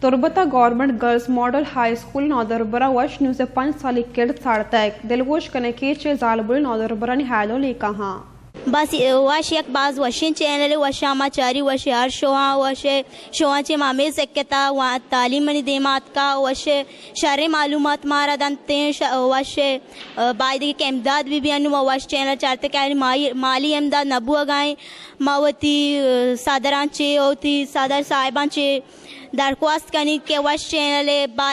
तुर्बता government girls model high school नौदरबरा वश news 5 साल किड साड़तक दिलगोश कने के जालबुल नौदरबरा निहालो ले कहा बस वश एक बाज वशिन चैनल वशामाचारी वश हर शोहा वश शोहाचे मामे सकता वहाँ तालीम देमात का वश शर मालूमात मारा दंते वश बायदे के इमदाद भी अनु वश चैनल चाहते क्या माली इमदाद नबू गाएँ मावती सादरांचे होती सादर साहिबांचे दरख्वास्त करनी के वश चैनल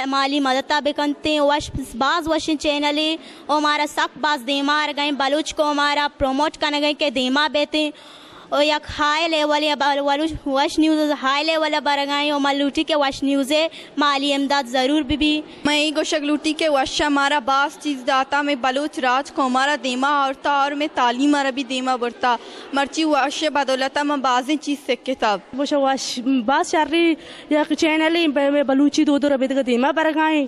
माली मदद बेकनते वश बाज वशिन चैनल और हमारा सब बाज देमार गए बलूच को हमारा प्रमोट करने गए के देमा बेते और एक हाई लेवल या वश न्यूज़ हाई लेवल बर गए और मलूटी के वश न्यूज़ माली इमदाद ज़रूर भी मैं गोशक लूटी के वश हमारा बास चीज़ दाता में बलूच राज को हमारा देमा औरता और में तालीम मारा भी देमा बढ़ता मर्ची वश बदौलता मैं बाज़ें चीज़ से किताब वश बास शारी या चैनल में बलूची दो रबे का देमा बर गए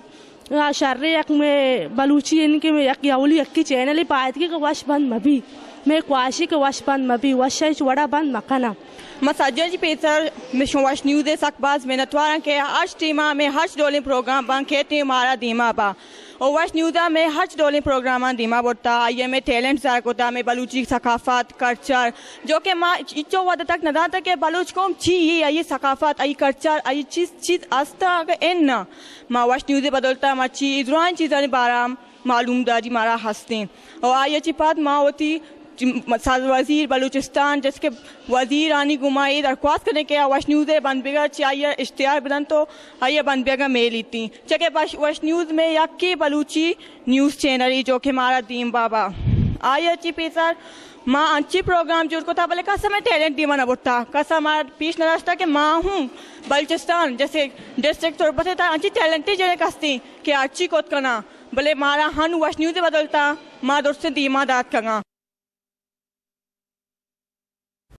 शार्रे एक में बलूची इनके में एक यावली एक की चैनल पायत के वश बंद मभी मैं क्वाशी के वश बंद मभी वश वड़ा बंद मकाना मसाजर जी पेसर में वश न्यूज़ सकबाज में नतवारा के हज टीमा में हज डोले प्रोग्राम बन खेते मारा दीमा बा और वश न्यूज़ा में हज डोले प्रोग्राम दीमा बोता ये में टैलेंट ज़ार कोता में बलूची सकाफत कल्चर जो कि माँ इच्छो वद तक नदा तक के बलूच को छी ये सकाफत आई कल्चर आई चीज़ अस्ता इन ना माँ वश न्यूज़ बदलता मची इधरान चीज़ें बाराम मालूम दारी मारा हंसते और आई अच्छी बात माँ होती वजीर बलूचिस्तान जिसके वजीर आनी गुमाई दरख्वास्त करने के वश न्यूज़ बंद बेगा चाहिए इश्तिहार बदन तो आइए बंद बेगा मेल लीती चके वश न्यूज़ में यक्की बलूची न्यूज़ चैनल जो कि हमारा दीम बाबा आइए अच्छी पेसर माँ अच्छी प्रोग्राम जो था बोले का समय टैलेंट दीमा न बुटता का हमारा पीछ नरास्ता कि माँ हूँ बलूचिस्तान जैसे डिस्ट्रिक्ट तौर पर था अच्छी टैलेंटेड जने कस्ती कि अच्छी कोत करना बोले मारा हन वश न्यूज़ बदलता माँ दोस्त से दीमा दाद करना